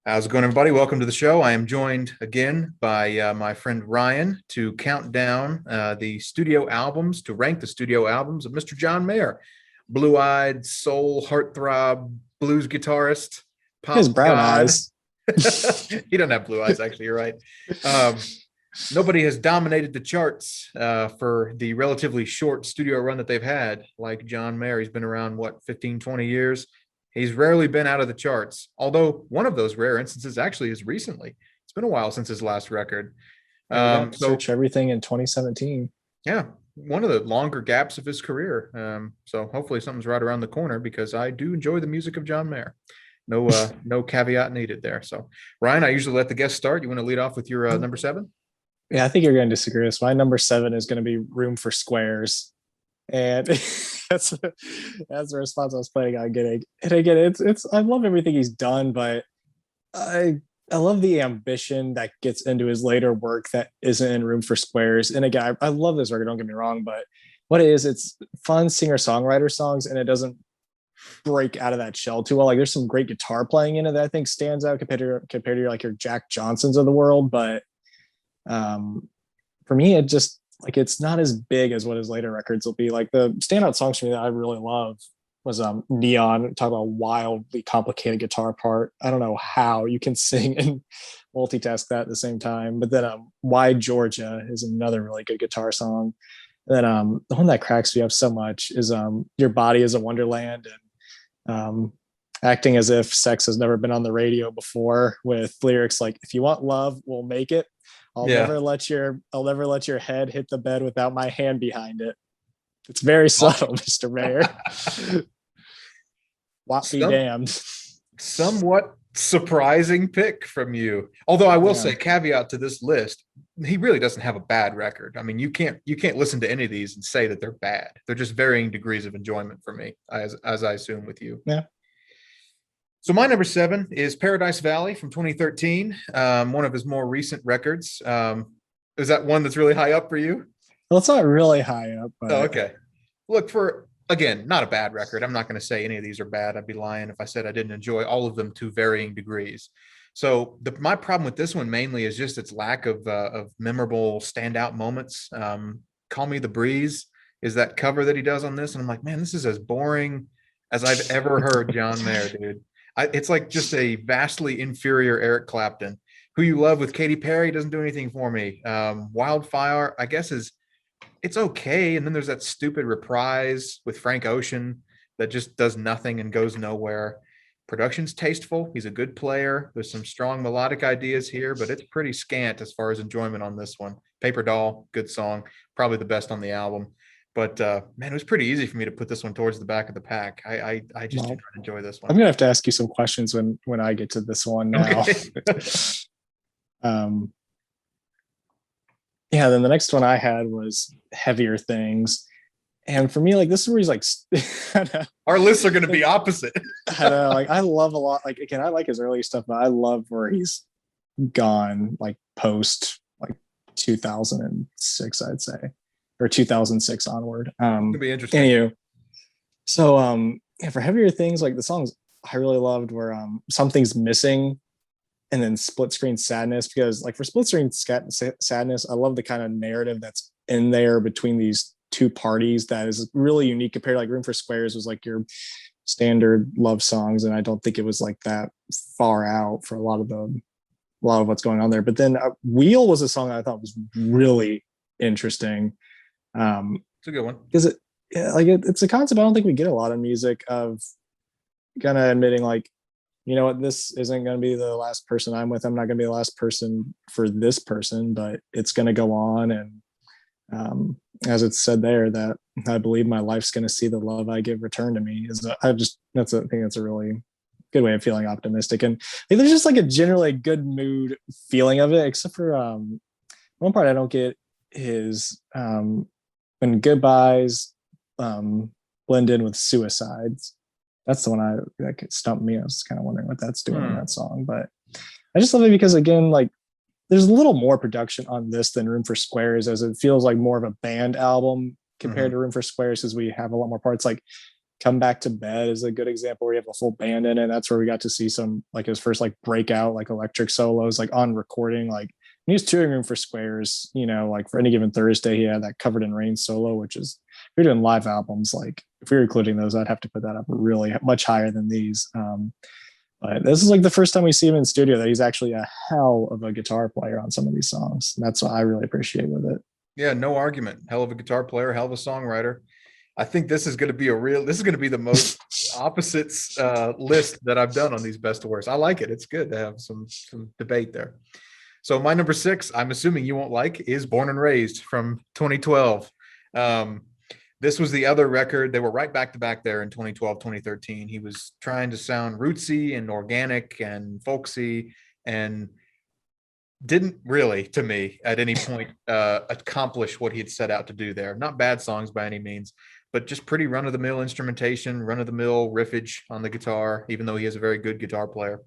How's it going, everybody? Welcome to the show. I am joined again by my friend Ryan to count down the studio albums, to rank the studio albums of Mr. John Mayer, blue-eyed, soul, heartthrob, blues guitarist, His pop brown god. eyes. He doesn't have blue eyes, actually. You're right. Nobody has dominated the charts for the relatively short studio run that they've had like John Mayer. He's been around, what, 15, 20 years? He's rarely been out of the charts, although one of those rare instances actually is recently. It's been a while since his last record. Yeah, we got So, Search Everything in 2017. yeah, one of the longer gaps of his career. So hopefully something's right around the corner because I do enjoy the music of John Mayer. No caveat needed there. So, Ryan, I usually let the guest start. You want to lead off with your number seven? Yeah, I think you're going to disagree with this. My number seven is going to be Room for Squares. And that's that's the response I was planning on getting. And again, it's I love everything he's done, but I love the ambition that gets into his later work that isn't in Room for Squares. And again, I love this record, don't get me wrong, but what it is, it's fun singer-songwriter songs, and it doesn't break out of that shell too well. Like there's some great guitar playing in it that I think stands out compared to like your Jack Johnsons of the world. But for me, it just like it's not as big as what his later records will be. Like the standout songs for me that I really love was Neon, talk about a wildly complicated guitar part. I don't know how you can sing and multitask that at the same time. But then Why Georgia is another really good guitar song. Then the one that cracks me up so much is Your Body is a Wonderland, and acting as if sex has never been on the radio before, with lyrics like, if you want love, we'll make it. I'll Yeah. I'll never let your head hit the bed without my hand behind it. It's very subtle, Mr. Mayer. What be damned. Somewhat surprising pick from you. Although I will say, caveat to this list, he really doesn't have a bad record. I mean, you can't listen to any of these and say that they're bad. They're just varying degrees of enjoyment for me, as I assume with you. Yeah. So my number seven is Paradise Valley from 2013, one of his more recent records. Is that one that's really high up for you? Well, it's not really high up. But... Oh, okay. Look, again, not a bad record. I'm not going to say any of these are bad. I'd be lying if I said I didn't enjoy all of them to varying degrees. So my problem with this one mainly is just its lack of memorable standout moments. Call Me the Breeze is that cover that he does on this. And I'm like, man, this is as boring as I've ever heard John Mayer, dude. It's like just a vastly inferior Eric Clapton. Who You Love with Katy Perry doesn't do anything for me. Wildfire, I guess, it's okay. And then there's that stupid reprise with Frank Ocean that just does nothing and goes nowhere. Production's tasteful. He's a good player. There's some strong melodic ideas here, but it's pretty scant as far as enjoyment on this one. Paper Doll, good song, probably the best on the album. But man, it was pretty easy for me to put this one towards the back of the pack. I just did not enjoy this one. I'm gonna have to ask you some questions when I get to this one now. Okay. Yeah, then the next one I had was Heavier Things. And for me, like this is where he's like our lists are gonna be opposite. I know, like I love a lot, like again, I like his early stuff, but I love where he's gone like post like 2006, I'd say. Or 2006 onward. It'll be interesting. Anyway, so yeah, for Heavier Things, like the songs I really loved were Something's Missing and then Split Screen Sadness, because like for Split Screen Sadness, I love the kind of narrative that's in there between these two parties that is really unique compared to like Room for Squares was like your standard love songs, and I don't think it was like that far out for a lot of what's going on there. But then Wheel was a song that I thought was really interesting. It's a good one because it's a concept I don't think we get a lot of music of kind of admitting like, you know what, this isn't going to be the last person I'm with. I'm not going to be the last person for this person, but it's going to go on. And as it's said there, that I believe my life's going to see the love I give returned to me. I think that's a really good way of feeling optimistic. And there's just like a generally good mood feeling of it, except for one part I don't get is when Goodbyes blend in with Suicides. That's the one that stumped me. I was kind of wondering what that's doing in that song, but I just love it because again, like there's a little more production on this than Room for Squares, as it feels like more of a band album compared to Room for Squares, as we have a lot more parts. Like Come Back to Bed is a good example where you have a full band in it. That's where we got to see some like his first like breakout like electric solos like on recording. Like he was touring Room for Squares, you know, like for Any Given Thursday, he had that Covered in Rain solo, which is if you're doing live albums, like if we were including those, I'd have to put that up really much higher than these. But this is like the first time we see him in studio that he's actually a hell of a guitar player on some of these songs. And that's what I really appreciate with it. Yeah, no argument. Hell of a guitar player, hell of a songwriter. I think this is going to be this is going to be the most opposites list that I've done on these best to worst. I like it. It's good to have some debate there. So my number 6, I'm assuming you won't like, is Born and Raised from 2012. This was the other record. They were right back to back there in 2012, 2013. He was trying to sound rootsy and organic and folksy and didn't really, to me, at any point accomplish what he had set out to do there. Not bad songs by any means, but just pretty run-of-the-mill instrumentation, run-of-the-mill riffage on the guitar, even though he is a very good guitar player.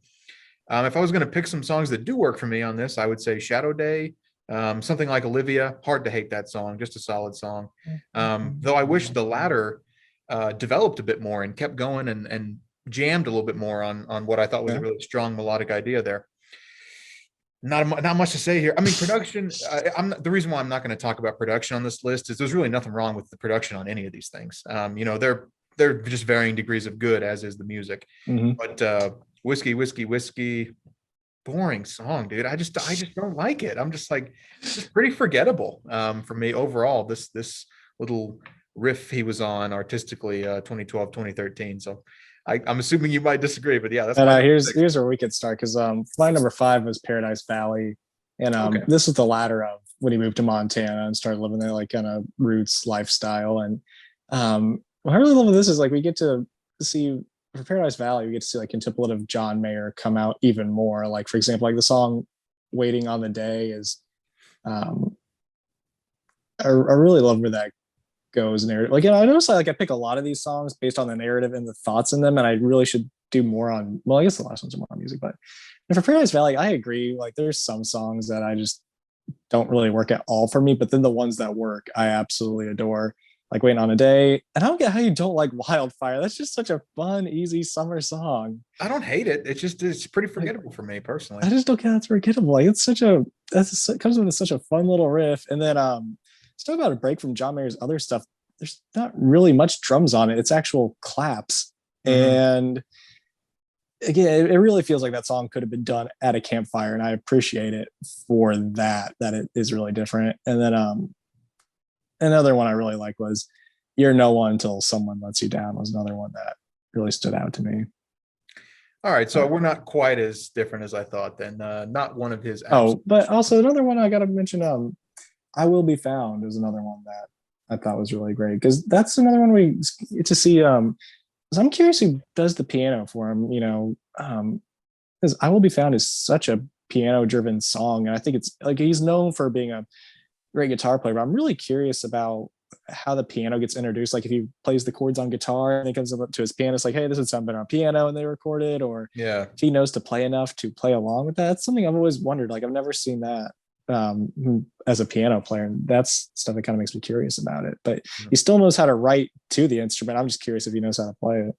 If I was going to pick some songs that do work for me on this, I would say Shadow Day, something like Olivia. Hard to hate that song, just a solid song. Though I wish the latter developed a bit more and kept going and jammed a little bit more on what I thought was a really strong melodic idea there. Not much to say here. I mean, production. The reason why I'm not going to talk about production on this list is there's really nothing wrong with the production on any of these things. You know, they're just varying degrees of good, as is the music. But Whiskey, Whiskey, Whiskey, boring song, dude. I just don't like it. I'm just like, it's just pretty forgettable for me overall. This little riff he was on artistically, 2012, 2013. So I'm assuming you might disagree, but yeah, that's here's where we could start because my number 5 was Paradise Valley, and this was the latter of when he moved to Montana and started living there like kind of roots lifestyle. And what I really love with this is like we get to see for Paradise Valley, we get to see like contemplative John Mayer come out even more. Like for example, like the song "Waiting on the Day" is, I really love where that goes narrative. Like, you know, I notice I pick a lot of these songs based on the narrative and the thoughts in them, and I really should do more on. Well, I guess the last ones are more on music, but for Paradise Valley, I agree. Like, there's some songs that I just don't really work at all for me, but then the ones that work, I absolutely adore. Like Waiting on a Day, and I don't get how you don't like Wildfire. That's just such a fun, easy summer song. I don't hate it. It's pretty forgettable for me personally. I just don't get how it's forgettable. Like it comes with such a fun little riff, and then let's talk about a break from John Mayer's other stuff. There's not really much drums on it. It's actual claps. And again, it really feels like that song could have been done at a campfire. And I appreciate it for that it is really different. And then another one I really like was You're No One Until Someone Lets You Down was another one that really stood out to me. All right. So we're not quite as different as I thought then. Not one of his. But also another one I got to mention, I Will Be Found is another one that I thought was really great because that's another one we get to see. So I'm curious who does the piano for him, you know, because I Will Be Found is such a piano driven song. And I think it's like he's known for being a great guitar player, but I'm really curious about how the piano gets introduced. Like if he plays the chords on guitar and he comes up to his pianist, like, hey, this would sound better on piano, and they record it, or if he knows to play enough to play along with that. That's something I've always wondered. Like I've never seen that as a piano player, and that's stuff that kind of makes me curious about it. But he still knows how to write to the instrument. I'm just curious if he knows how to play it.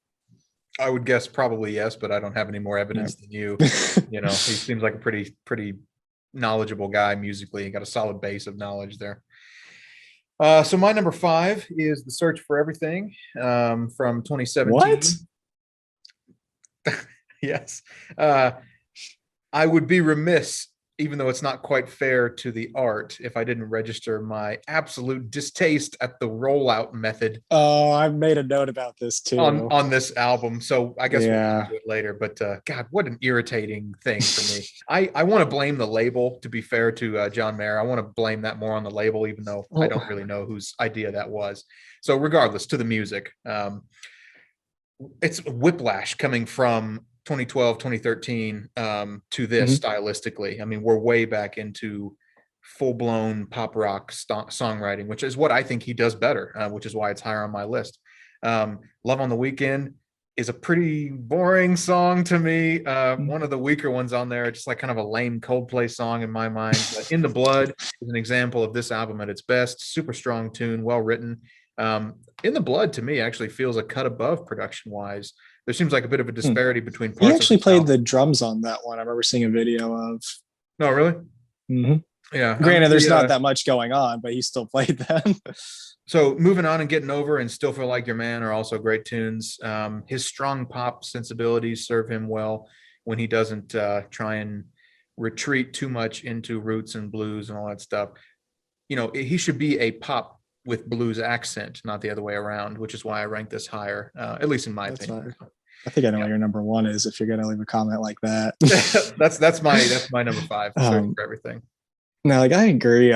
I would guess probably yes, but I don't have any more evidence than you. You know, he seems like a pretty knowledgeable guy musically. He got a solid base of knowledge there. So my number 5 is The Search for Everything from 2017. What? Yes. I would be remiss, even though it's not quite fair to the art, if I didn't register my absolute distaste at the rollout method. Oh, I've made a note about this too. On this album. So I guess we'll do it later. But God, what an irritating thing for me. I want to blame the label, to be fair to John Mayer. I want to blame that more on the label, even though I don't really know whose idea that was. So regardless, to the music. It's whiplash coming from 2012, 2013 to this stylistically. I mean, we're way back into full-blown pop rock songwriting, which is what I think he does better, which is why it's higher on my list. Love on the Weekend is a pretty boring song to me. One of the weaker ones on there, just like kind of a lame Coldplay song in my mind. But In the Blood is an example of this album at its best. Super strong tune, well written. In the Blood to me actually feels a cut above production wise. There seems like a bit of a Hmm. disparity between He parts of actually this played the album. drums on that one. I remember seeing a video of. No, really? Mhm. Yeah. Granted, there's not that much going on, but he still played them. So moving on and getting over and still feel like your man are also great tunes. His strong pop sensibilities serve him well when he doesn't try and retreat too much into roots and blues and all that stuff. You know, he should be a pop with blues accent, not the other way around, which is why I rank this higher, at least in my That's opinion. fine. I think I know Yeah. what your number one is if you're gonna leave a comment like that. that's my number five, searching for everything. No, like I agree.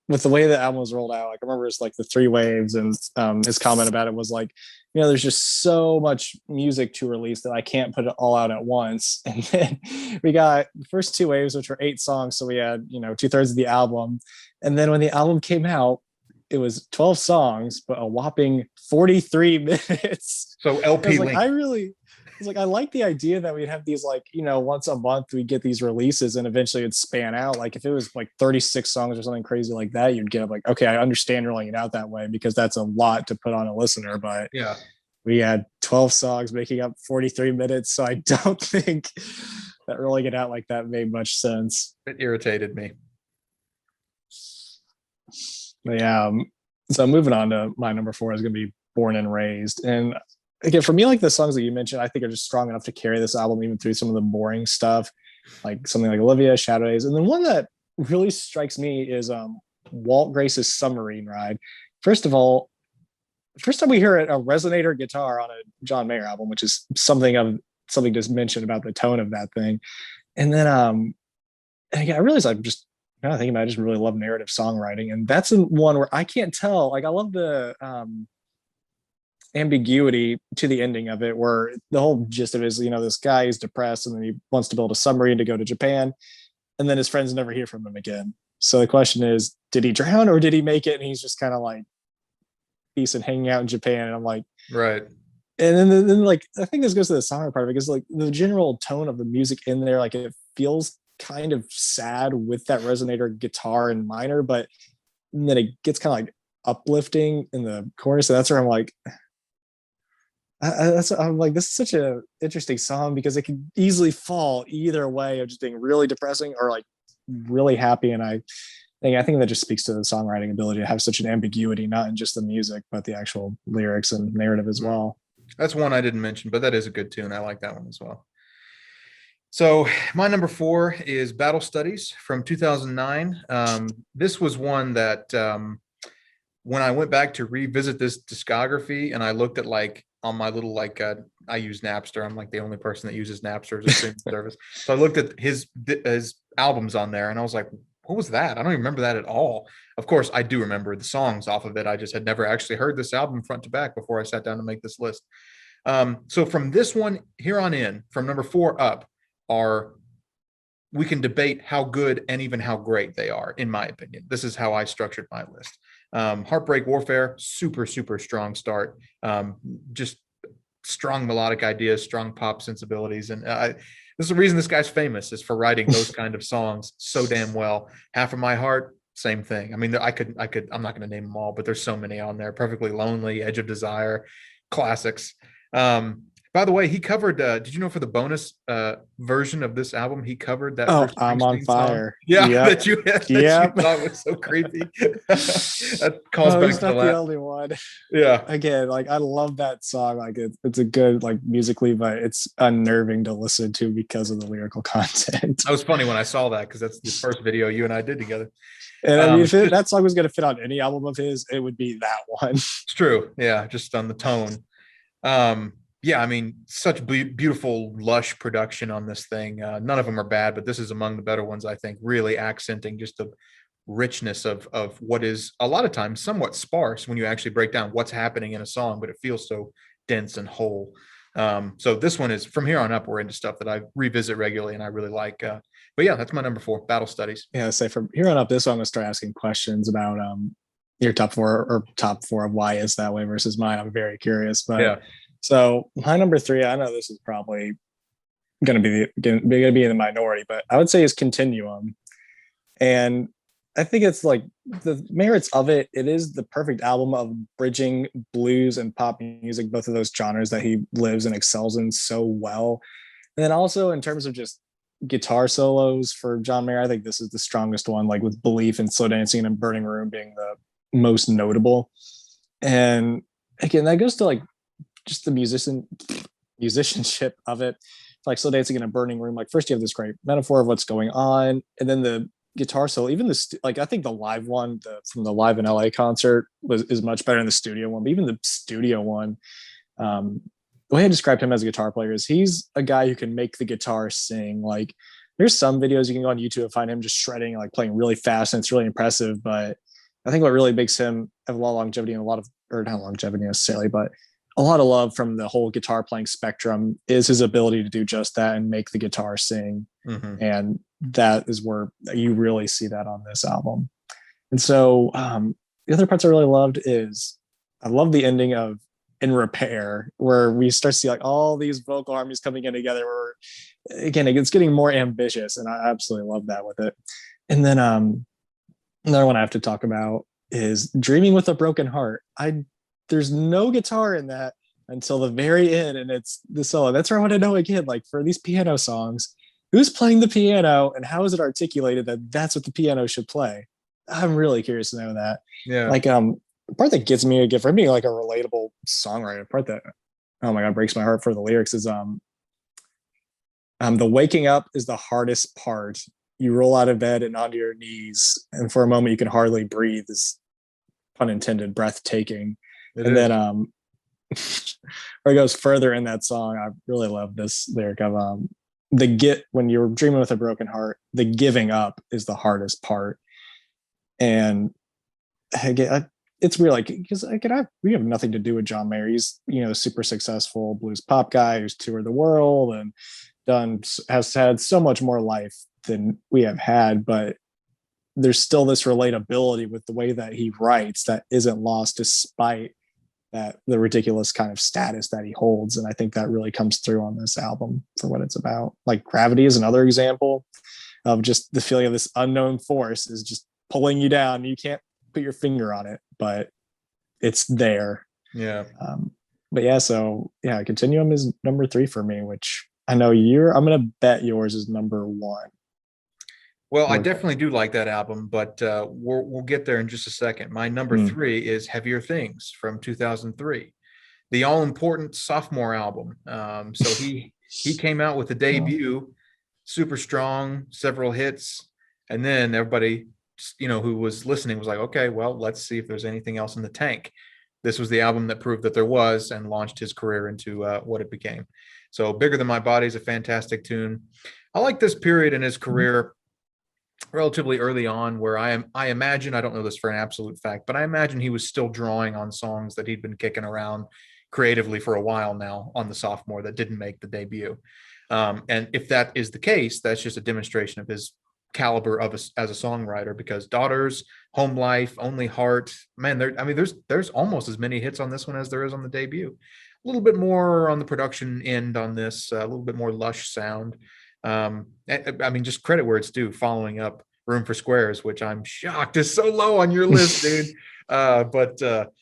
With the way the album was rolled out, like I remember it's like the three waves, and his comment about it was like, there's just so much music to release that I can't put it all out at once. And then we got the first two waves, which were 8 songs, so we had 2/3 of the album. And then when the album came out, it was 12 songs, but a whopping 43 minutes. So I LP was like, length. I like the idea that we'd have these like, once a month we get these releases and eventually it'd span out. Like if it was like 36 songs or something crazy like that, you'd get like, okay, I understand rolling it out that way because that's a lot to put on a listener. But Yeah, we had 12 songs making up 43 minutes. So I don't think that rolling it out like that made much sense. it irritated me. But yeah. So moving on to my number 4 is going to be Born and Raised. And again, for me, like the songs that you mentioned, I think are just strong enough to carry this album even through some of the boring stuff, like something like Olivia, Shadow Days. And then one that really strikes me is Walt Grace's Submarine Ride. First of all, first time we hear a resonator guitar on a John Mayer album, which is something just mentioned about the tone of that thing. And then and again, I realized I'm just kind of thinking about it, I just really love narrative songwriting. And that's one where I can't tell. Like I love the ambiguity to the ending of it, where the whole gist of it is, this guy is depressed and then he wants to build a submarine to go to Japan, and then his friends never hear from him again. So the question is, did he drown or did he make it? And he's just kind of like peace and hanging out in Japan. And I'm like, Right. And then like I think this goes to the song part because like the general tone of the music in there, like it feels kind of sad with that resonator guitar and minor, but then it gets kind of like uplifting in the chorus. So that's where I'm like, I'm like, this is such a interesting song because it can easily fall either way of just being really depressing or like really happy. And I think that just speaks to the songwriting ability to have such an ambiguity, not in just the music, but the actual lyrics and narrative as well. That's one I didn't mention, but that is a good tune. I like that one as well. So my number 4 is Battle Studies from 2009. This was one that when I went back to revisit this discography and I looked at like on my little like I use Napster. I'm like the only person that uses Napster as a streaming service. So I looked at his albums on there and I was like, what was that? I don't even remember that at all. Of course, I do remember the songs off of it. I just had never actually heard this album front to back before I sat down to make this list. So from this one here on in, from number 4 up, we can debate how good and even how great they are, in my opinion. This is how I structured my list. Heartbreak Warfare, super, super strong start. Just strong melodic ideas, strong pop sensibilities. And this is the reason this guy's famous, is for writing those kind of songs so damn well. Half of My Heart, same thing. I mean, I'm not going to name them all, but there's so many on there. Perfectly Lonely, Edge of Desire, classics. By the way, he covered, did you know for the bonus version of this album, he covered that Bruce I'm on Springsteen fire. song? Yeah, yep. that you thought was so creepy. That calls back he's to not the the only one. Yeah. Again, like I love that song. Like it's a good like musically, but it's unnerving to listen to because of the lyrical content. That was funny when I saw that because that's the first video you and I did together. And I mean, if that song was going to fit on any album of his, it would be that one. It's true. Yeah, just on the tone. Yeah, I mean, such beautiful, lush production on this thing. None of them are bad, but this is among the better ones, I think, really accenting just the richness of what is a lot of times somewhat sparse when you actually break down what's happening in a song, but it feels so dense and whole. So this one is, from here on up, we're into stuff that I revisit regularly and I really like. But yeah, that's my number 4, Battle Studies. Yeah, say from here on up, this one I'm gonna start asking questions about your top 4 of why is that way versus mine. I'm very curious. But yeah. So my number 3, I know this is probably gonna be in the minority, but I would say is Continuum. And I think it's like the merits of it. It is the perfect album of bridging blues and pop music, both of those genres that he lives and excels in so well. And then also in terms of just guitar solos for John Mayer, I think this is the strongest one, like with Belief and Slow Dancing and Burning Room being the most notable. And again, that goes to like just the musicianship of it. Like Slow Dancing in a Burning Room, like first you have this great metaphor of what's going on, and then the guitar solo, even like I think the live one from the Live in LA concert is much better than the studio one, but even the studio one, um, the way I described him as a guitar player is he's a guy who can make the guitar sing. Like there's some videos you can go on YouTube and find him just shredding, like playing really fast, and it's really impressive. But I think what really makes him have a lot of longevity and a lot of, or not longevity necessarily, but a lot of love from the whole guitar playing spectrum is his ability to do just that and make the guitar sing. Mm-hmm. And that is where you really see that on this album. And so the other parts I really loved is I love the ending of In Repair, where we start to see like all these vocal harmonies coming in together, where again it's getting more ambitious, and I absolutely love that with it. And then another one I have to talk about is Dreaming with a Broken Heart. There's no guitar in that until the very end, and it's the solo. That's where I want to know again, like for these piano songs, who's playing the piano and how is it articulated that that's what the piano should play? I'm really curious to know that. Yeah. Like the part that gets me again for being like a relatable songwriter, part that oh my god breaks my heart for the lyrics is the waking up is the hardest part. You roll out of bed and onto your knees, and for a moment you can hardly breathe. Is pun intended, breathtaking. It And is. then where it goes further in that song, I really love this lyric of when you're dreaming with a broken heart, the giving up is the hardest part. And again, it's weird, like because we have nothing to do with John Mayer. He's super successful blues pop guy who's toured the world and has had so much more life than we have had, but there's still this relatability with the way that he writes that isn't lost despite that the ridiculous kind of status that he holds. And I think that really comes through on this album for what it's about. Like Gravity is another example of just the feeling of this unknown force is just pulling you down. You can't put your finger on it, but it's there. Yeah. But yeah, so yeah, Continuum is number 3 for me, which I know I'm going to bet yours is number 1. Well, I definitely do like that album, but we'll get there in just a second. My number 3 is Heavier Things from 2003, the all important sophomore album. So he came out with a debut, super strong, several hits, and then everybody who was listening was like, okay, well, let's see if there's anything else in the tank. This was the album that proved that there was and launched his career into what it became. So Bigger Than My Body is a fantastic tune. I like this period in his career relatively early on where I imagine, I don't know this for an absolute fact, but I imagine he was still drawing on songs that he'd been kicking around creatively for a while now on the sophomore that didn't make the debut. And if that is the case, that's just a demonstration of his caliber as a songwriter, because Daughters, Home Life, Only Heart, man, there's almost as many hits on this one as there is on the debut. A little bit more on the production end on this, a little bit more lush sound. Just credit where it's due, following up Room for Squares, which I'm shocked is so low on your list, dude. Daughters,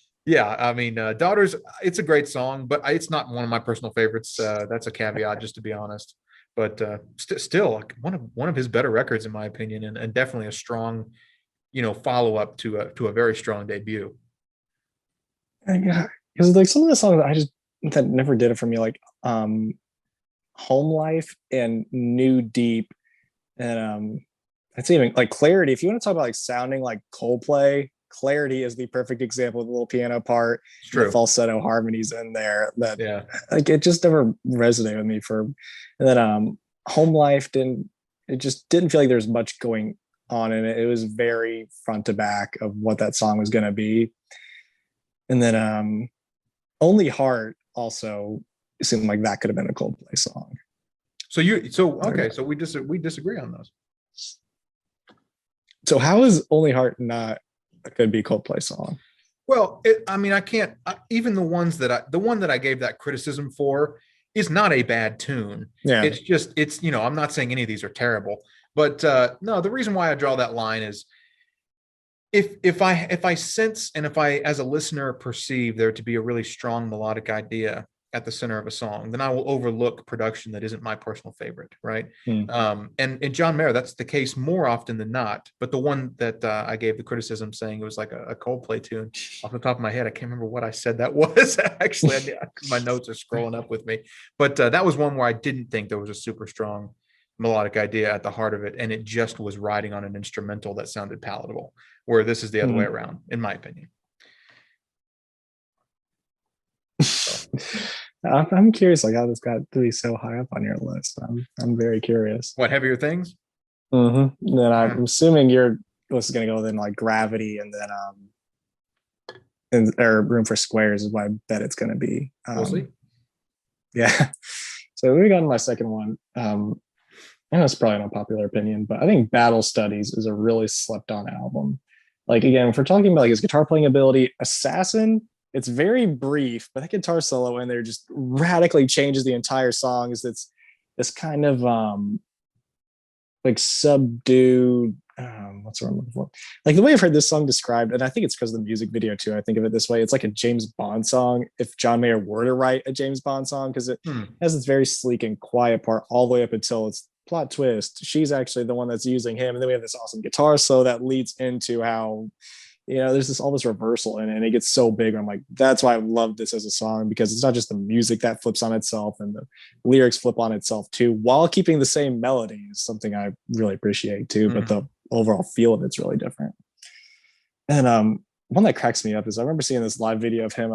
it's a great song, but it's not one of my personal favorites. That's a caveat, just to be honest. But still, one of his better records, in my opinion, and definitely a strong, follow up to a very strong debut. Yeah, because like some of the songs that never did it for me, like Home Life and New Deep, and it's even like Clarity. If you want to talk about like sounding like Coldplay, Clarity is the perfect example of the little piano part, the falsetto harmonies in there. That like it just never resonated with me and then Home Life just didn't feel like there's much going on in it. It was very front to back of what that song was going to be. And then Only Heart also seemed like that could have been a Coldplay song. So we disagree on those. So how is Only Heart not a could be Coldplay song? Well, I can't. Even the one that I gave that criticism for is not a bad tune. Yeah, it's I'm not saying any of these are terrible, but no, the reason why I draw that line is if I sense and if I as a listener perceive there to be a really strong melodic idea at the center of a song, then I will overlook production that isn't my personal favorite, right? Hmm. And John Mayer, that's the case more often than not. But the one that I gave the criticism saying it was like a Coldplay tune, off the top of my head, I can't remember what I said that was. Actually, my notes are scrolling up with me, but that was one where I didn't think there was a super strong melodic idea at the heart of it, and it just was riding on an instrumental that sounded palatable. Where this is the other way Hmm. around, in my opinion. I'm curious, like how this got to be so high up on your list. I'm very curious. What, Heavier Things? Then Yeah, I'm assuming your list is gonna go then like Gravity, and then and or Room for Squares is what I bet it's gonna be. we'll see. Yeah. So we got to my second one. I know it's probably an unpopular opinion, but I think Battle Studies is a really slept on album. Like again, if we're talking about like his guitar playing ability, Assassin, it's very brief, but that guitar solo in there just radically changes the entire song. Is it's this kind of like subdued what's the word I'm looking for? Like the way I've heard this song described, and I think it's because of the music video too. I think of it this way: it's like a James Bond song if John Mayer were to write a James Bond song, because it Hmm. has this very sleek and quiet part all the way up until it's plot twist. She's actually the one that's using him, and then we have this awesome guitar solo that leads into how there's this all this reversal in it, and it gets so big. I'm like, that's why I love this as a song, because it's not just the music that flips on itself and the lyrics flip on itself too, while keeping the same melody is something I really appreciate too. But Hmm. the overall feel of it's really different. And one that cracks me up is I remember seeing this live video of him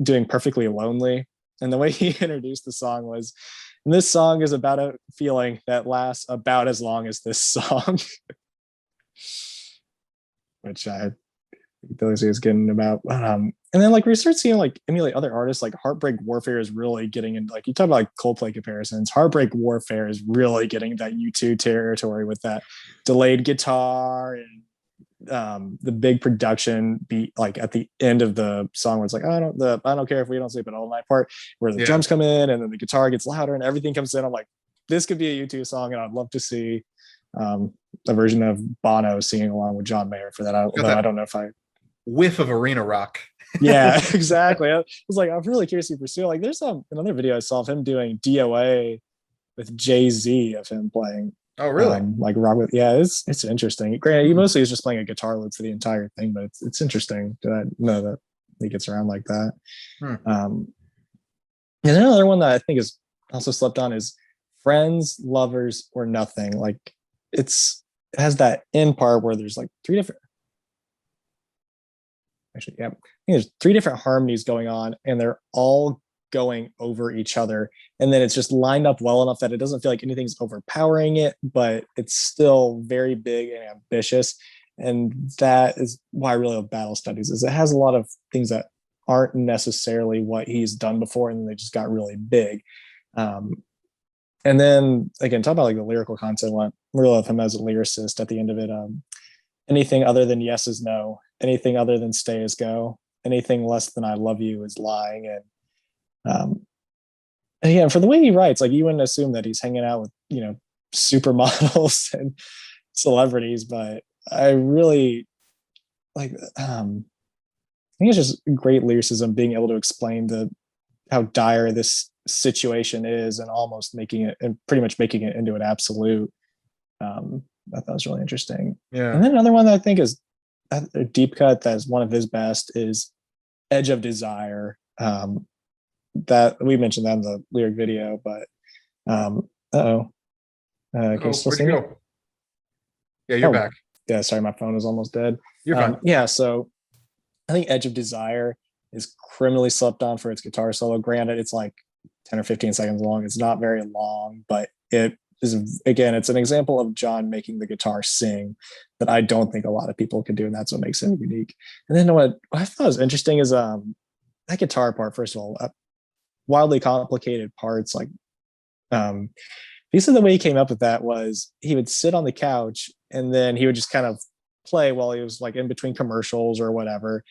doing Perfectly Lonely, and the way he introduced the song was, this song is about a feeling that lasts about as long as this song, which I Billy Z is getting about. And then like we start seeing like emulate other artists, like Heartbreak Warfare is really getting into, like you talk about like Coldplay comparisons. Heartbreak Warfare is really getting that U2 territory with that delayed guitar and the big production beat, like at the end of the song where it's like, I don't care if we don't sleep at all night part, where the Yeah. drums come in and then the guitar gets louder and everything comes in. I'm like, this could be a U2 song, and I'd love to see a version of Bono singing along with John Mayer for that. Got Although I that don't know if I whiff of arena rock. yeah, exactly. I was like, I'm really curious to pursue. Like, there's another video I saw of him doing DOA with Jay-Z, of him playing Oh, really? like rock with. Yeah, it's interesting. Granted, he Hmm. mostly is just playing a guitar loop for the entire thing, but it's interesting to know that he gets around like that. Hmm. And another one that I think is also slept on is Friends, Lovers, or Nothing. Like, it has that end part where there's like three different, actually, yeah, I think there's three different harmonies going on, and they're all going over each other, and then it's just lined up well enough that it doesn't feel like anything's overpowering it, but it's still very big and ambitious. And that is why I really love Battle Studies, is it has a lot of things that aren't necessarily what he's done before, and they just got really big. And then again, talk about like the lyrical content one. I really love him as a lyricist at the end of it. Anything other than yes is no. Anything other than stay is go. Anything less than I love you is lying. And again, for the way he writes, like you wouldn't assume that he's hanging out with supermodels and celebrities, but I really like. I think it's just great lyricism, being able to explain how dire this situation is, and almost making it, and pretty much making it into an absolute. I thought was really interesting. And Yeah. then another one that I think is a deep cut that is one of his best is Edge of Desire. That we mentioned that in the lyric video, but can you Oh, still where'd see you me? go? Yeah, you're Oh, back. yeah, sorry, my phone was almost dead. You're fine. Yeah, so I think Edge of Desire is criminally slept on for its guitar solo. Granted, it's like 10 or 15 seconds long. It's not very long, but it is, again, it's an example of John making the guitar sing that I don't think a lot of people can do, and that's what makes it unique. And then what I thought was interesting is that guitar part, first of all, wildly complicated parts. Like he said the way he came up with that was he would sit on the couch and then he would just kind of play while he was like in between commercials or whatever.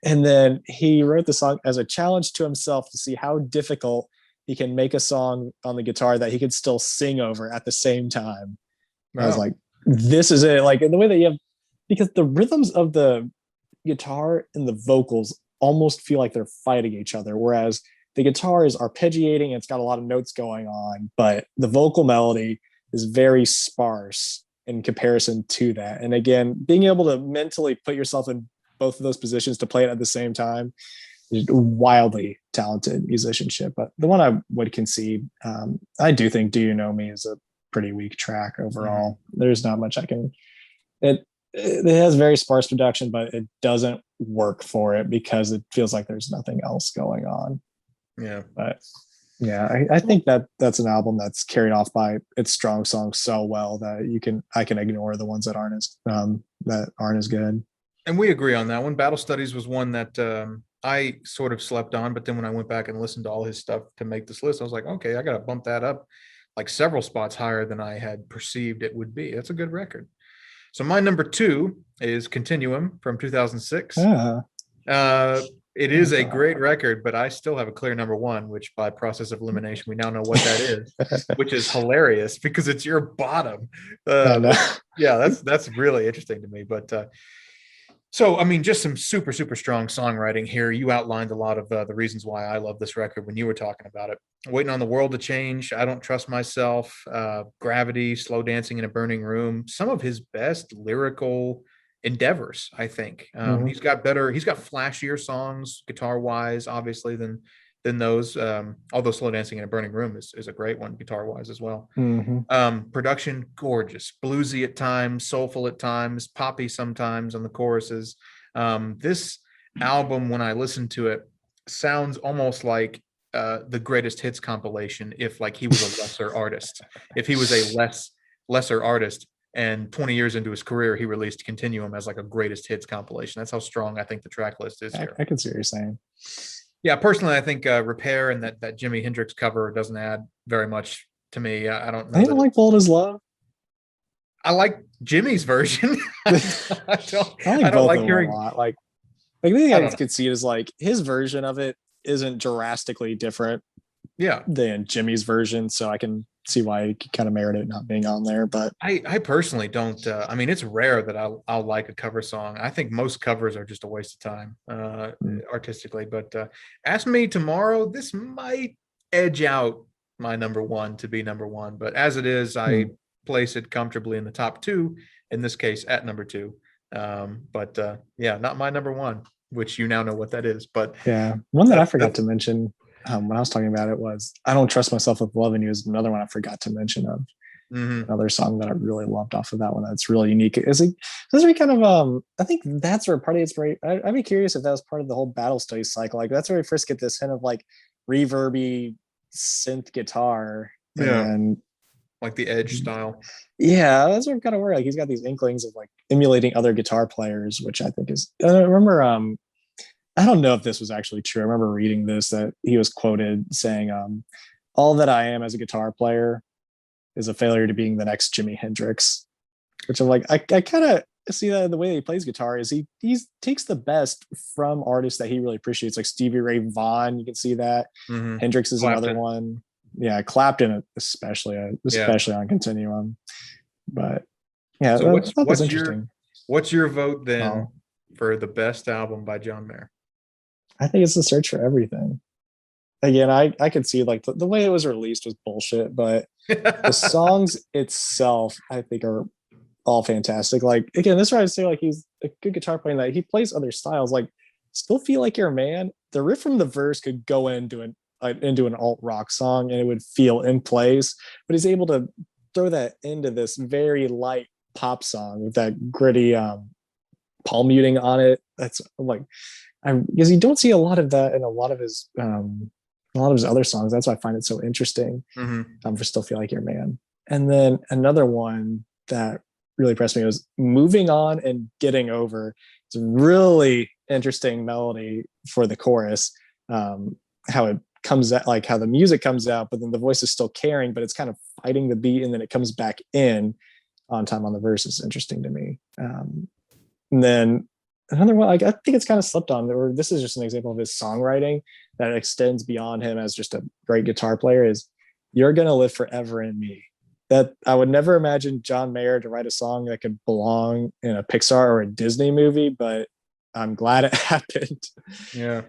And then he wrote the song as a challenge to himself to see how difficult he can make a song on the guitar that he could still sing over at the same time. And I was Wow. like, this is it. Like the way that you have because the rhythms of the guitar and the vocals almost feel like they're fighting each other, whereas the guitar is arpeggiating and it's got a lot of notes going on, but the vocal melody is very sparse in comparison to that. And again, being able to mentally put yourself in both of those positions to play it at the same time is wildly talented musicianship. But the one I would concede, I do think "Do You Know Me" is a pretty weak track overall. There's not much I can. It has very sparse production, but it doesn't work for it because it feels like there's nothing else going on. Yeah. But yeah, I think that's an album that's carried off by its strong songs so well that I can ignore the ones that aren't as good. And we agree on that one. Battle Studies was one that I sort of slept on, but then when I went back and listened to all his stuff to make this list, I was like, okay, I got to bump that up like several spots higher than I had perceived it would be. That's a good record. So my number 2 is Continuum from 2006. It is a great record, but I still have a clear number 1, which by process of elimination, we now know what that is, which is hilarious because it's your bottom. Yeah, that's really interesting to me. But so, I mean, just some super, super strong songwriting here. You outlined a lot of the reasons why I love this record when you were talking about it. Waiting on the World to Change, I Don't Trust Myself, Gravity, Slow Dancing in a Burning Room, some of his best lyrical endeavors, I think. He's got flashier songs guitar wise, obviously, than those. Although Slow Dancing in a Burning Room is a great one guitar wise as well. Production gorgeous, bluesy at times, soulful at times, poppy sometimes on the choruses. This album, when I listen to it, sounds almost like the greatest hits compilation if like he was a lesser artist. If he was a lesser artist and 20 years into his career, he released Continuum as like a greatest hits compilation. That's how strong I think the track list is here. I can see what you're saying. Yeah, personally, I think Repair and that Jimi Hendrix cover doesn't add very much to me. I don't know. I don't like Bold as Love. I like Jimmy's version. I don't like hearing a lot. Like the thing I could see is like his version of it isn't drastically different than Jimmy's version, so I can see why he kind of merited not being on there. But I personally don't. I mean, it's rare that I'll like a cover song. I think most covers are just a waste of time artistically. But Ask Me Tomorrow, this might edge out my number 1 to be number 1. But as it is, I place it comfortably in the top 2. In this case, at number 2. Yeah, not my number 1, which you now know what that is. But yeah, one that I forgot to mention when I was talking about it was I Don't Trust Myself with Loving You is another one I forgot to mention of. Another song that I really loved off of that one that's really unique. Is it does we kind of I think that's where part of it's very I'd be curious if that was part of the whole Battle Studies cycle. Like that's where we first get this kind of like reverby synth guitar and like the Edge style. Yeah, that's what I'm kind of worried. Like he's got these inklings of like emulating other guitar players, which I think is I remember I don't know if this was actually true. I remember reading this that he was quoted saying, all that I am as a guitar player is a failure to being the next Jimi Hendrix, which I'm like, I kind of see that in the way he plays guitar is he takes the best from artists that he really appreciates, like Stevie Ray Vaughan. You can see that. Hendrix is another one. Yeah, Clapton, especially on Continuum. But yeah, so that's interesting. What's your vote then for the best album by John Mayer? I think it's The Search for Everything. Again, I could see like the way it was released was bullshit, but the songs itself, I think, are all fantastic. Like again, this is where I'd say like he's a good guitar player. That he plays other styles. Like Still Feel Like You're a Man. The riff from the verse could go into an alt rock song and it would feel in place, but he's able to throw that into this very light pop song with that gritty palm muting on it. That's like because you don't see a lot of that in a lot of his other songs. That's why I find it so interesting. For Still Feel Like You're a Man. And then another one that really impressed me was Moving On and Getting Over. It's a really interesting melody for the chorus. How it comes out, like how the music comes out, but then the voice is still carrying, but it's kind of fighting the beat, and then it comes back in on time on the verse is interesting to me. And then another one, like I think it's kind of slipped on, or this is just an example of his songwriting that extends beyond him as just a great guitar player, is You're Gonna Live Forever in Me. that I would never imagine John Mayer to write a song that could belong in a Pixar or a Disney movie, but I'm glad it happened. Yeah, it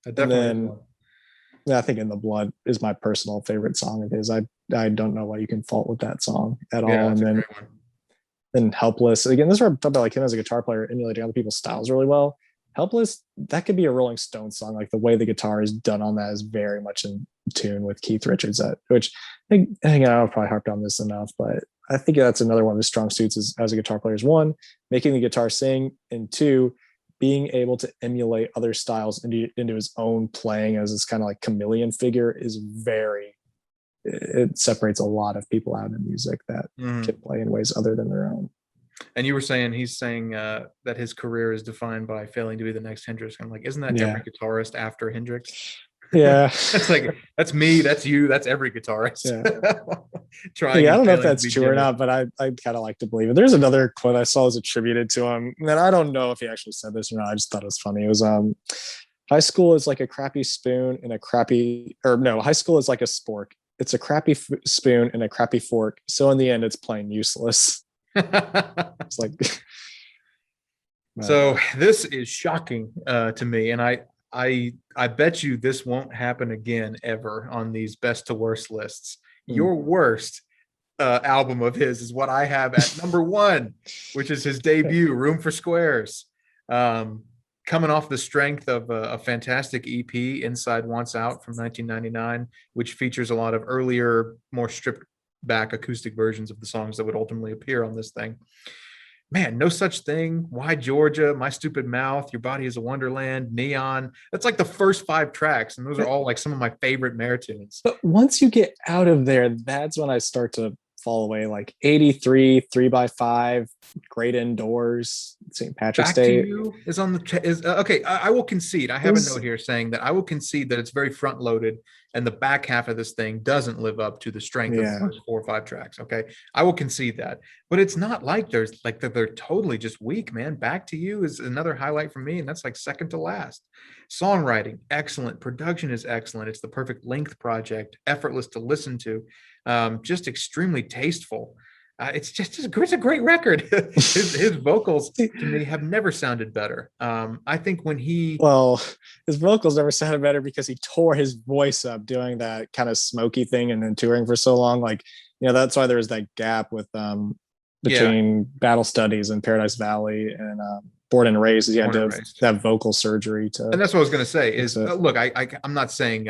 And definitely is then one. yeah, I think "In the Blood" is my personal favorite song of his. I don't know what you can fault with that song at Yeah, all. that's And a great one. then "Helpless" again. This is where I'm talking about like him as a guitar player emulating other people's styles really well. "Helpless" that could be a Rolling Stones song. Like the way the guitar is done on that is very much in tune with Keith Richards. Which I think I'll probably harped on this enough, but I think that's another one of his strong suits as a guitar player is one, making the guitar sing, and two, being able to emulate other styles into his own playing as this kind of like chameleon figure is very, it separates a lot of people out in music that Mhm. can play in ways other than their own. And you were saying he's saying that his career is defined by failing to be the next Hendrix. I'm like, isn't that every Yeah. guitarist after Hendrix? Yeah. That's like that's me, that's you, that's every guitarist Yeah. trying Yeah, I and don't know if failing to that's be true or Jimmy. not, but I kind of like to believe it. There's another quote I saw was attributed to him that I don't know if he actually said this or not. I just thought it was funny. It was high school is like a crappy spoon and a crappy, or no, high school is like a spork. It's a crappy spoon and a crappy fork. So in the end, it's plain useless. It's like, So this is shocking to me, and I bet you this won't happen again ever on these best to worst lists. hmm. Your worst album of his is what I have at number one, which is his debut, Room for Squares. Um, Coming off the strength of a fantastic EP, Inside Wants Out from 1999, which features a lot of earlier, more stripped back acoustic versions of the songs that would ultimately appear on this thing. Man, No Such Thing, Why Georgia, My Stupid Mouth, Your Body is a Wonderland, Neon. That's like the first 5 tracks, and those are all like some of my favorite Mare tunes. But once you get out of there, that's when I start to fall away. Like 83, 3x5, Great Indoors, St. Patrick's Back to Day. You is on the is okay. I will concede. I have a Those, note here saying that I will concede that it's very front loaded, and the back half of this thing doesn't live up to the strength of the yeah. first 4 or 5 tracks. Okay, I will concede that, but it's not like there's like they're totally just weak, man. Back to You is another highlight for me, and that's like second to last. Songwriting excellent, production is excellent. It's the perfect length project, effortless to listen to, just extremely tasteful. It's a great record. His vocals to me have never sounded better. I think when he Well, his vocals never sounded better because he tore his voice up doing that kind of smoky thing and then touring for so long. Like, that's why there was that gap with yeah, between Battle Studies and Paradise Valley and Born and Raised. He had born to and have raised, that vocal surgery to and that's what I was going to say. fix Is it. look, I'm not saying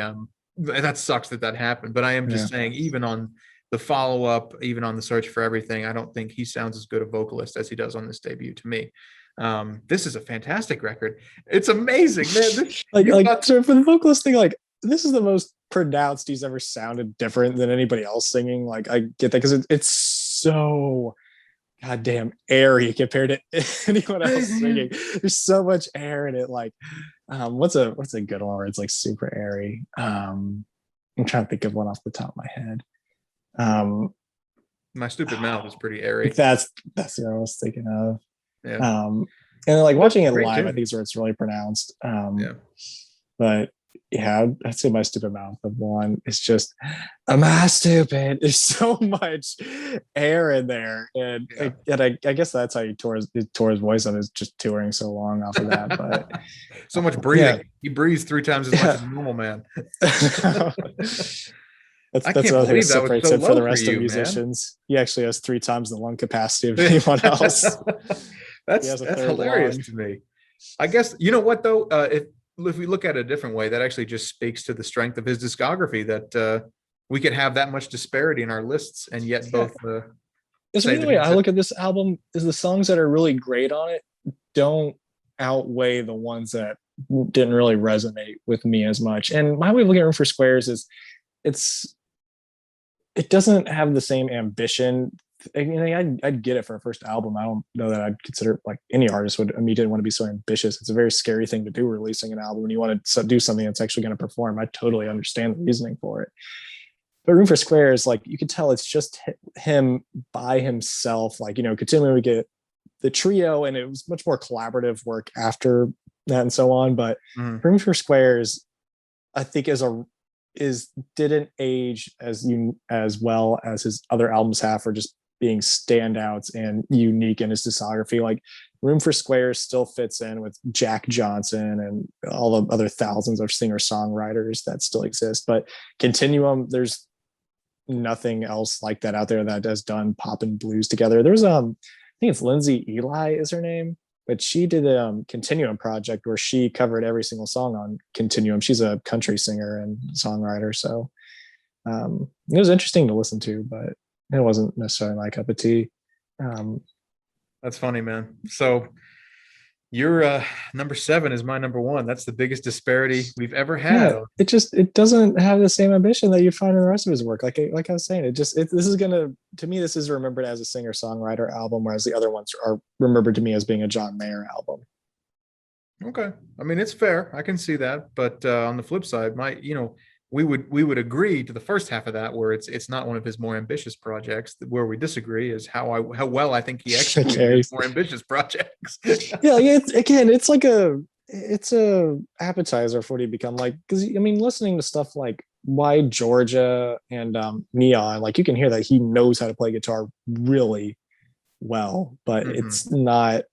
that sucks that happened, but I am Yeah. just saying even on the follow up, even on the Search for Everything, I don't think he sounds as good a vocalist as he does on this debut to me. This is a fantastic record. It's amazing, man. like You've like got so for the vocalist thing, like this is the most pronounced he's ever sounded different than anybody else singing. Like I get that because it's so goddamn airy compared to anyone else singing. There's so much air in it. Like, what's a good one where it's like super airy? I'm trying to think of one off the top of my head. Um, My Stupid Mouth is pretty airy. that's what I was thinking of. Yeah, And then like but watching it great live, I tune. think is where it's really pronounced. Yeah. But yeah, I'd say My Stupid Mouth of one. It's just, am I stupid? There's so much air in there, and Yeah. I guess that's how he tore his voice on is just touring so long off of that. But So much yeah, breathing. He breathes 3 times as much yeah. as a normal man. That's I that's can't another thing that believe that was separates so him from low the for rest of you, man. musicians. He actually has 3 times the lung capacity of anyone else. He has a That's third hilarious lung. to me. I guess you know what though. If we look at it a different way, that actually just speaks to the strength of his discography. That we could have that much disparity in our lists, and yet Yeah, both it's say really the that way he's I a look at this album is the songs that are really great on it don't outweigh the ones that didn't really resonate with me as much. And my way of looking at Room for Squares is it's it doesn't have the same ambition. I'd get it for a first album. I don't know that I'd consider like any artist would immediately want to be so ambitious. It's a very scary thing to do, releasing an album when you want to do something that's actually going to perform. I totally understand the reasoning for it. But Room for Squares, like you could tell it's just him by himself. Like, Continuum we get the trio and it was much more collaborative work after that and so on. But Mhm. Room for Squares, I think didn't age as well as his other albums have for just being standouts and unique in his discography. Like Room for Squares still fits in with Jack Johnson and all the other thousands of singer songwriters that still exist. But Continuum, there's nothing else like that out there that has done pop and blues together. There's I think it's Lindsay Eli is her name, but she did a Continuum project where she covered every single song on Continuum. She's a country singer and songwriter, so it was interesting to listen to, but it wasn't necessarily my cup of tea. That's funny, man. So your number 7 is my number 1. That's the biggest disparity we've ever had. Yeah, it doesn't have the same ambition that you find in the rest of his work. Like I was saying, this is gonna, to me, this is remembered as a singer songwriter album, whereas the other ones are remembered to me as being a John Mayer album. Okay, I mean it's fair. I can see that, but on the flip side, we would agree to the first half of that, where it's not one of his more ambitious projects. Where we disagree is how well I think he executed his more ambitious projects. Yeah, it's a appetizer for what he become, like, because I mean, listening to stuff like Why Georgia and Neon, like you can hear that he knows how to play guitar really well, but it's not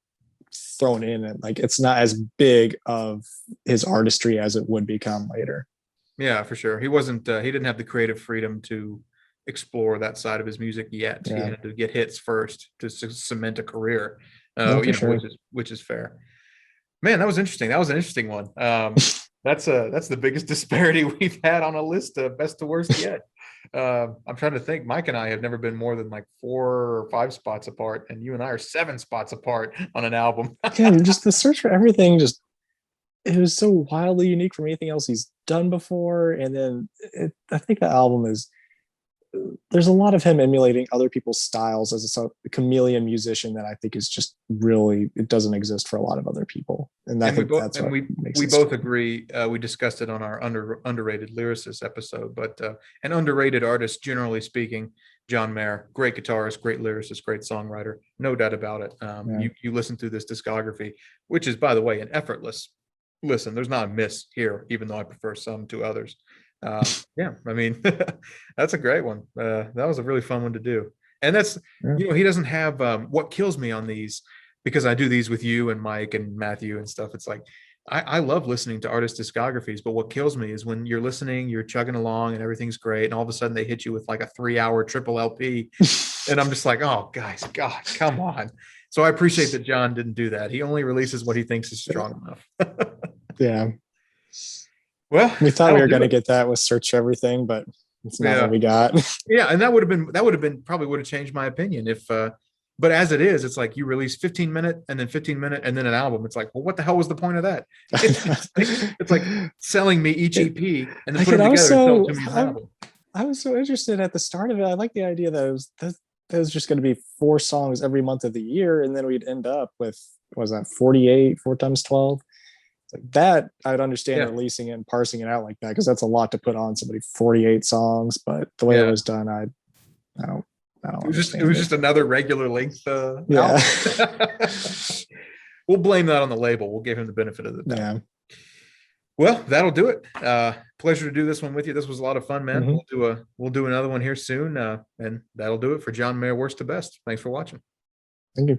thrown in, and like it's not as big of his artistry as it would become later. Yeah, for sure. He wasn't. He didn't have the creative freedom to explore that side of his music yet. Yeah. He had to get hits first to cement a career. Sure. which is fair. Man, that was interesting. That was an interesting one. That's the biggest disparity we've had on a list of best to worst yet. I'm trying to think. Mike and I have never been more than like 4 or 5 spots apart, and you and I are 7 spots apart on an album. Again, just the search for everything, it was so wildly unique from anything else he's done before. And then I think the album there's a lot of him emulating other people's styles as a chameleon musician that I think is just really, it doesn't exist for a lot of other people. And I think that's what makes we both agree. We discussed it on our underrated lyricist episode, but an underrated artist, generally speaking, John Mayer, great guitarist, great lyricist, great songwriter, no doubt about it. You listen through this discography, which is, by the way, an effortless listen. There's not a miss here, even though I prefer some to others. Yeah, I mean, that's a great one. That was a really fun one to do. And that's, he doesn't have, what kills me on these, because I do these with you and Mike and Matthew and stuff. It's like, I love listening to artist discographies, but what kills me is when you're listening, you're chugging along and everything's great, and all of a sudden they hit you with like a 3-hour triple LP. And I'm just like, oh, guys, God, come on. So I appreciate that John didn't do that. He only releases what he thinks is strong enough. Yeah. Well, we thought we were going to get that with Search for Everything, but it's not what we got. Yeah, and that would have been probably would have changed my opinion if but as it is, it's like you release 15-minute and then 15-minute and then an album. It's like, well, what the hell was the point of that? It's like selling me each EP and then put them together and sell album. I was so interested at the start of it. I like the idea that it was just going to be 4 songs every month of the year, and then we'd end up with, what was that, 48, 4 times 12? Like that, I'd understand releasing it and parsing it out like that, because that's a lot to put on somebody, 48 songs. But the way it was done, I don't. It was just another regular length. Album. We'll blame that on the label. We'll give him the benefit of the doubt. Yeah. Well, that'll do it. Pleasure to do this one with you. This was a lot of fun, man. Mm-hmm. We'll do another one here soon, and that'll do it for John Mayer, Worst to Best. Thanks for watching. Thank you.